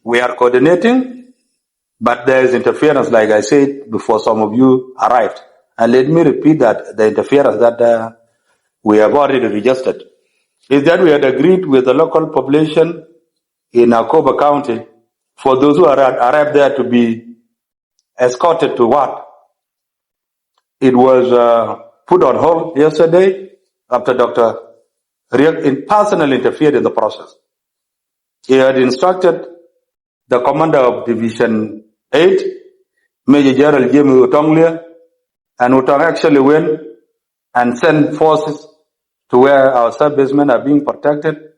We are coordinating, but there is interference, like I said before some of you arrived. And let me repeat that the interference that we have already registered is that we had agreed with the local population in Akoba County for those who arrived there to be escorted to what? It was put on hold yesterday after Dr. Riek personally interfered in the process. He had instructed the commander of Division 8, Major General James Utonglia, and Utong actually went and sent forces to where our servicemen are being protected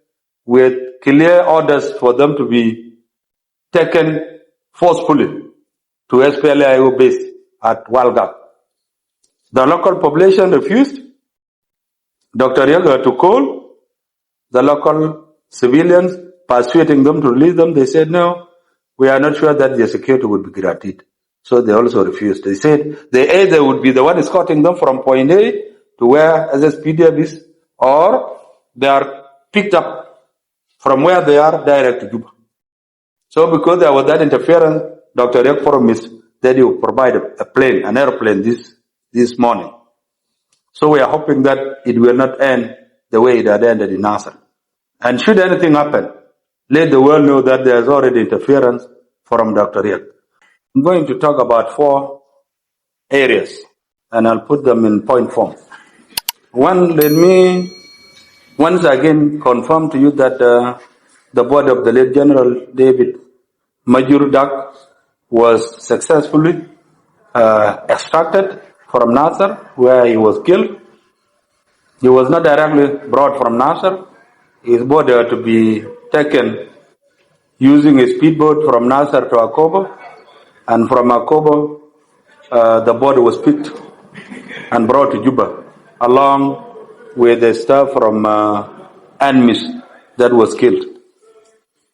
with clear orders for them to be taken forcefully to SPLAIO base at Walgab. The local population refused. Dr. Riek to call the local civilians, persuading them to release them. They said, no, we are not sure that their security would be guaranteed. So they also refused. They said they either would be the one escorting them from point A to where SSPDF is, or they are picked up from where they are direct to Juba. So because there was that interference, Dr. Riek promised that he would provide an airplane this morning. So we are hoping that it will not end the way it had ended in Nasser. And should anything happen, let the world know that there is already interference from Dr. Riek. I'm going to talk about 4 areas, and I'll put them in point form. One, let me once again confirm to you that the body of the late General David Majur Dak was successfully extracted from Nasser, where he was killed. He was not directly brought from Nasser. His body had to be taken using a speedboat from Nasser to Akobo, and from Akobo, the body was picked and brought to Juba, along with the staff from ANMIS that was killed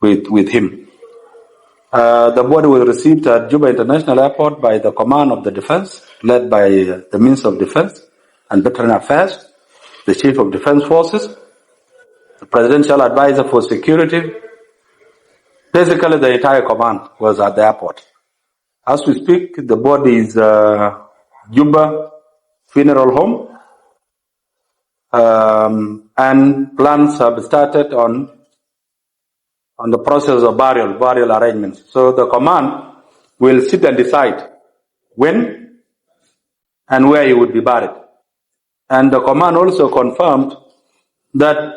with him. The body was received at Juba International Airport by the Command of the Defense, led by the Minister of Defense and Veteran Affairs, the Chief of Defense Forces, the Presidential Advisor for Security. Basically, the entire command was at the airport. As we speak, the body is Juba Funeral Home, and plans have started on the process of burial arrangements. So the command will sit and decide when and where he would be buried. And the command also confirmed that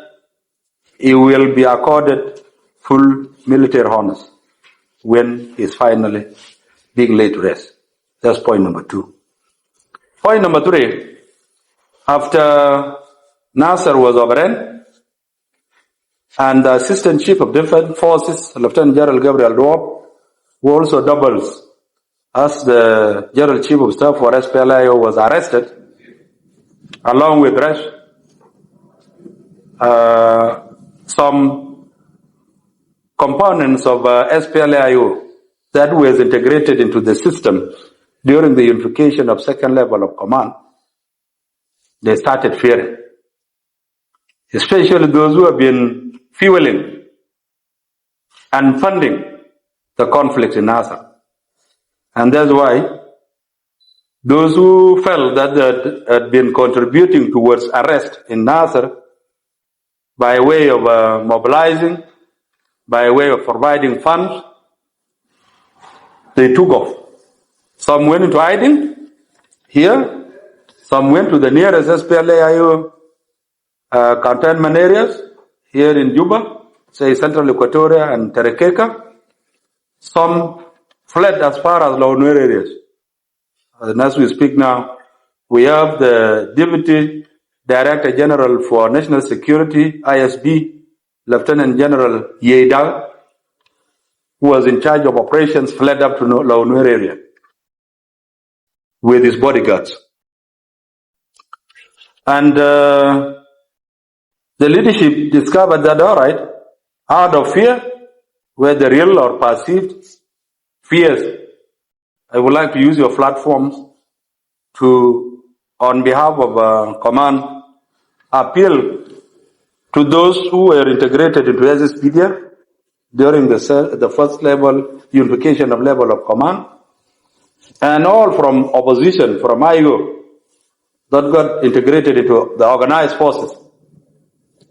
he will be accorded full military honors when he is finally being laid to rest. That's point number 2. Point number 3, after Nasser was overrun, and the Assistant Chief of Defense Forces, Lieutenant General Gabriel Dwop, who also doubles as the General Chief of Staff for SPLAIO, was arrested, along with rest, some components of SPLAIO that was integrated into the system during the unification of second level of command. They started fearing, especially those who have been fueling and funding the conflict in Nasser. And that's why those who felt that they had been contributing towards arrest in Nasser by way of mobilizing, by way of providing funds, they took off. Some went into hiding here, some went to the nearest SPLAIO containment areas here in Juba, say Central Equatoria and Terekeka. Some fled as far as Launwer areas. And as we speak now, we have the Deputy Director General for National Security, ISB, Lieutenant General Yeda, who was in charge of operations, fled up to Launwer area with his bodyguards. And the leadership discovered that, all right, out of fear, whether real or perceived fears, I would like to use your platforms to, on behalf of command, appeal to those who were integrated into SSPDF during the first level, unification of level of command, and all from opposition, from IO, that got integrated into the organized forces,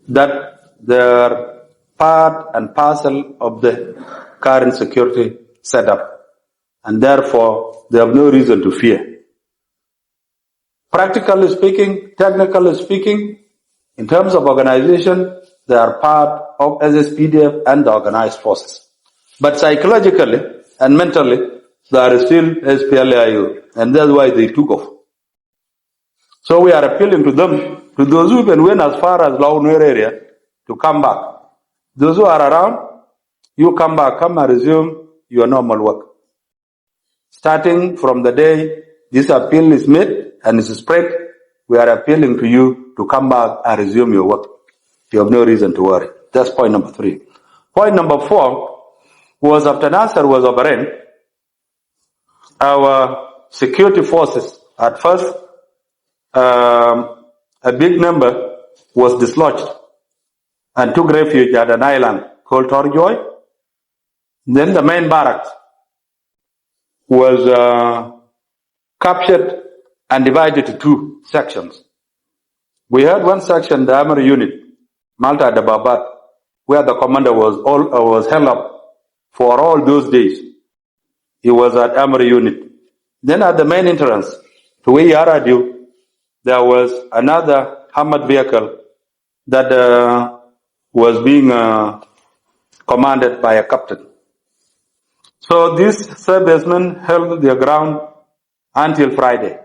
that they're part and parcel of the current security setup, and therefore they have no reason to fear. Practically speaking, technically speaking, in terms of organization, they are part of SSPDF and the organized forces. But psychologically and mentally, they are still SPLAIO, and that's why they took off. So we are appealing to them, to those who even went as far as Launur area, to come back. Those who are around, you come back, come and resume your normal work. Starting from the day this appeal is made and is spread, we are appealing to you to come back and resume your work. You have no reason to worry. That's point number 3. Point number 4 was after Nasir was overrun, our security forces at first, a big number was dislodged and took refuge at an island called Torjoy. Then the main barracks was captured and divided into 2 sections. We had one section, the armory unit, Malta Dababat, where the commander was held up for all those days. He was at armory unit. Then at the main entrance to Yaradu, there was another armored vehicle that was being commanded by a captain. So these servicemen held their ground until Friday,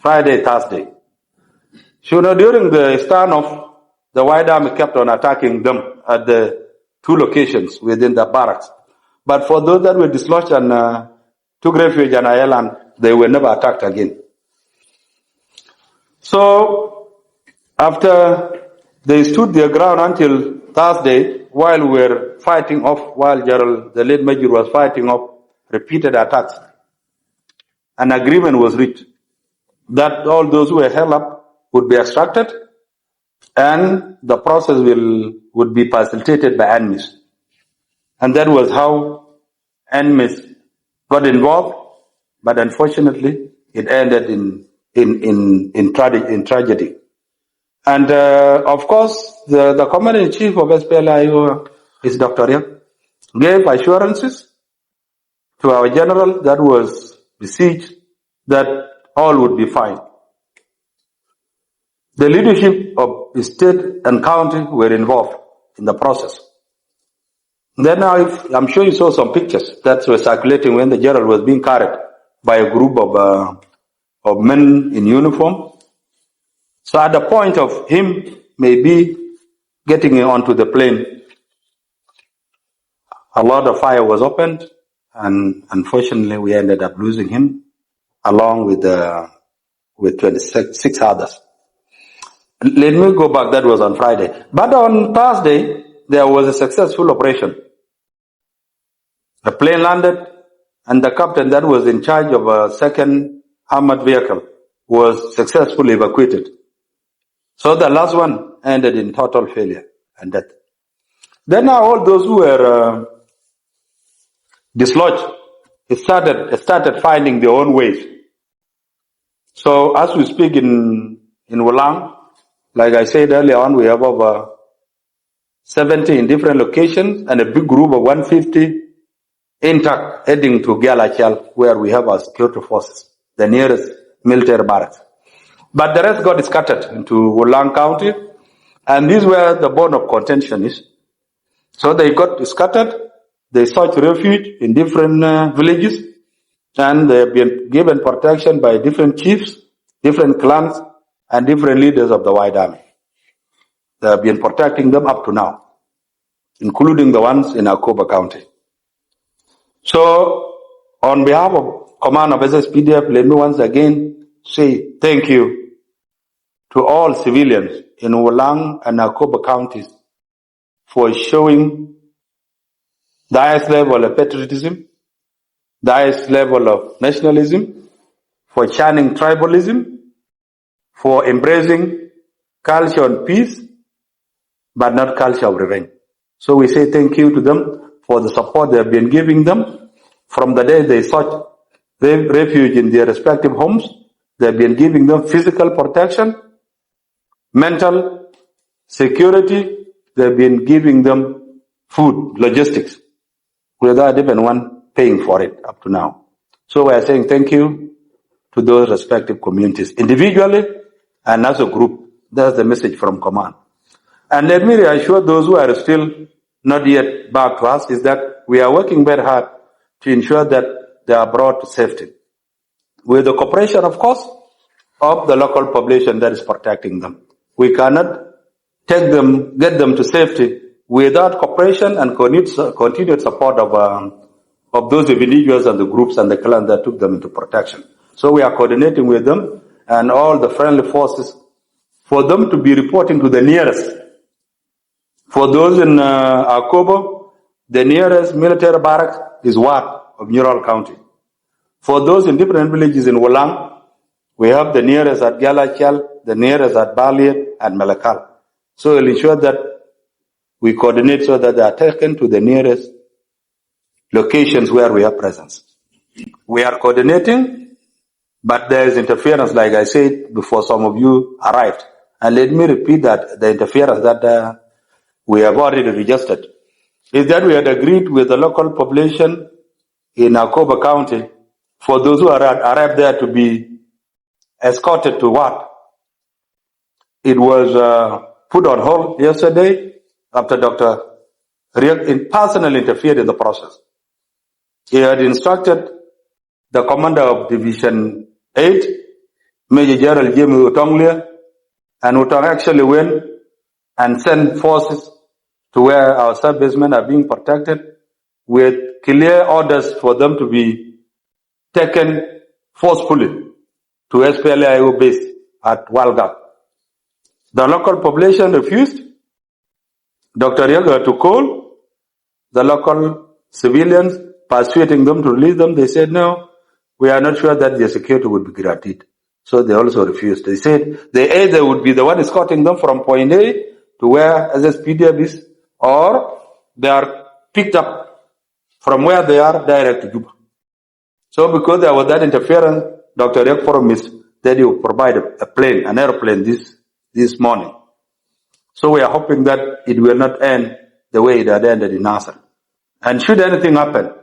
Thursday. So now during the standoff, the White Army kept on attacking them at the 2 locations within the barracks. But for those that were dislodged and took refuge on Ireland, they were never attacked again. So after they stood their ground until Thursday, while we were fighting off, while the late Major was fighting off repeated attacks, an agreement was reached that all those who were held up would be extracted and the process would be facilitated by enemies. And that was how enemies got involved, but unfortunately it ended in tragedy. And of course, the Commander-in-Chief of SPLIO is Dr. Riek, gave assurances to our general that was besieged that all would be fine. The leadership of the state and county were involved in the process. Then I'm sure you saw some pictures that were circulating when the general was being carried by a group of men in uniform. So at the point of him maybe getting onto the plane, a lot of fire was opened, and unfortunately we ended up losing him along with 26 others. Let me go back, that was on Friday. But on Thursday, there was a successful operation. The plane landed, and the captain that was in charge of a second armored vehicle was successfully evacuated. So the last one ended in total failure and death. Then now all those who were dislodged started finding their own ways. So as we speak in Ulang, like I said earlier on, we have over 70 in different locations and a big group of 150 intact heading to Gyalachal, where we have our security forces, the nearest military barracks. But the rest got scattered into Ulang County, and this is where the bone of contention is. So they got scattered, they sought refuge in different villages, and they have been given protection by different chiefs, different clans, and different leaders of the White Army. They have been protecting them up to now, including the ones in Akoba County. So, on behalf of Command of SSPDF, let me once again say thank you to all civilians in Ulang and Akoba counties for showing the highest level of patriotism, the highest level of nationalism, for shunning tribalism, for embracing culture and peace, but not culture of revenge. So we say thank you to them for the support they have been giving them from the day they sought refuge in their respective homes. They have been giving them physical protection, mental security. They have been giving them food, logistics, without even one paying for it up to now. So we are saying thank you to those respective communities, individually and as a group. That's the message from command. And let me reassure those who are still not yet back to us is that we are working very hard to ensure that they are brought to safety. With the cooperation, of course, of the local population that is protecting them. We cannot get them to safety without cooperation and continued support of those individuals and the groups and the clans that took them into protection. So we are coordinating with them and all the friendly forces for them to be reporting to the nearest. For those in Akobo, the nearest military barracks is Wat of Neural County. For those in different villages in Ulang, we have the nearest at Galachal, the nearest at Baliet and Malakal. So we'll ensure that we coordinate so that they are taken to the nearest locations where we have presence. We are coordinating, but there is interference, like I said before some of you arrived. And let me repeat that the interference that we have already registered is that we had agreed with the local population in Akobo County for those who arrived there to be escorted to what? It was put on hold yesterday after Dr. Riek personally interfered in the process. He had instructed the commander of Division 8, Major General James Utonglia, and Utong actually went and sent forces to where our servicemen are being protected with clear orders for them to be taken forcefully to SPLAIO base at Walgab. The local population refused. Dr. Riek to call the local civilians, persuading them to release them. They said, no, we are not sure that their security would be guaranteed. So they also refused. They said they either would be the one escorting them from point A to where SSPDF is, or they are picked up from where they are direct to Juba. So because there was that interference, Dr. Riek promised that he would provide an airplane this morning. So we are hoping that it will not end the way it had ended in Nasser. And should anything happen,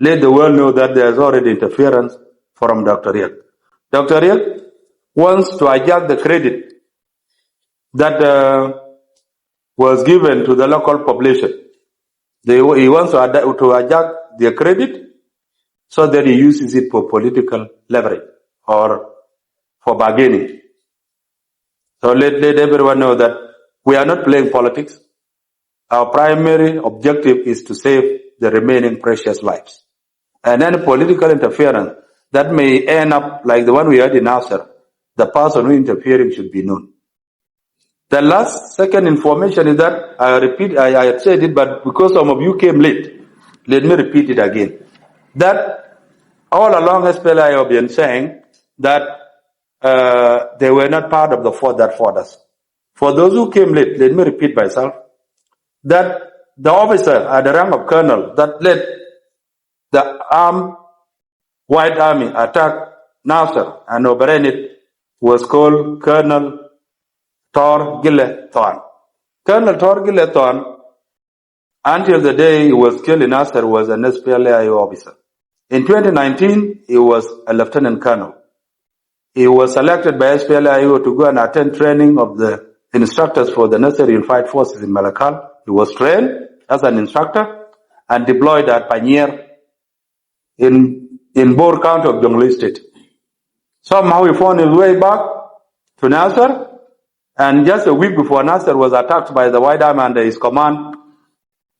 let the world know that there is already interference from Dr. Riek. Dr. Riek wants to hijack the credit that was given to the local population. He wants to hijack their credit so that he uses it for political leverage or for bargaining. So let everyone know that we are not playing politics. Our primary objective is to save the remaining precious lives. And any political interference that may end up like the one we had in Nasser, the person who interfering should be known. The second information is that, I had said it, but because some of you came late, let me repeat it again. That all along SPLA have been saying that they were not part of the force that fought us. For those who came late, let me repeat myself, that the officer at the rank of colonel that led the armed White Army attack Nasser and overran it was called Colonel Tor Gille Thorn. Colonel Tor Gille Thorn, until the day he was killed in Nasser, was an SPLA officer. In 2019, he was a lieutenant colonel. He was selected by SPLA to go and attend training of the instructors for the Nasser Unified Forces in Malakal. He was trained as an instructor and deployed at Panier in Bor County of General Lul State. Somehow he found his way back to Nasser, and just a week before Nasser was attacked by the White Army under his command,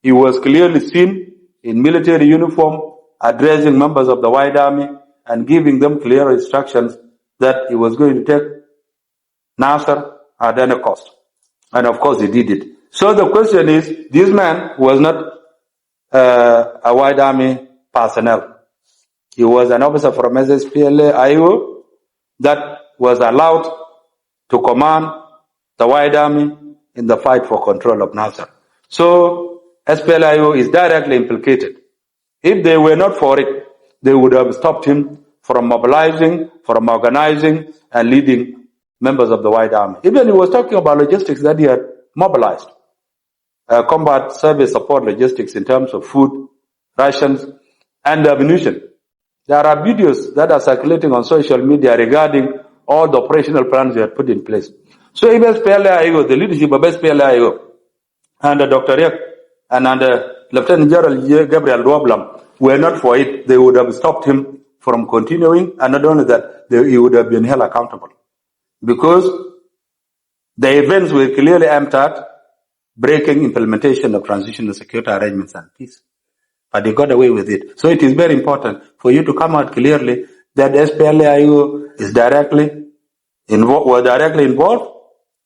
he was clearly seen in military uniform addressing members of the White Army and giving them clear instructions that he was going to take Nasser at any cost. And of course he did it. So the question is, this man was not a White Army personnel. He was an officer from SSPLA-IO that was allowed to command the White Army in the fight for control of Nasser. So SPLIO is directly implicated. If they were not for it, they would have stopped him from mobilizing, from organizing, and leading members of the White Army. Even he was talking about logistics that he had mobilized. Combat service support logistics in terms of food, rations, and ammunition. There are videos that are circulating on social media regarding all the operational plans they had put in place. So if SPLIO, the leadership of SPLIO, under Dr. Riek and under Lieutenant General Gabriel Duablam were not for it, they would have stopped him from continuing, and not only that, he would have been held accountable. Because the events were clearly aimed at breaking implementation of transitional security arrangements and peace. But they got away with it. So it is very important for you to come out clearly that SPLIO is directly involved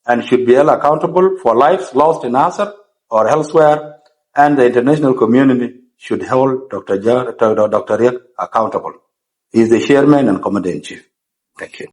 and should be held accountable for lives lost in Nasser or elsewhere, and the international community should hold Dr. Riek accountable. He is the chairman and commander-in-chief. Thank you.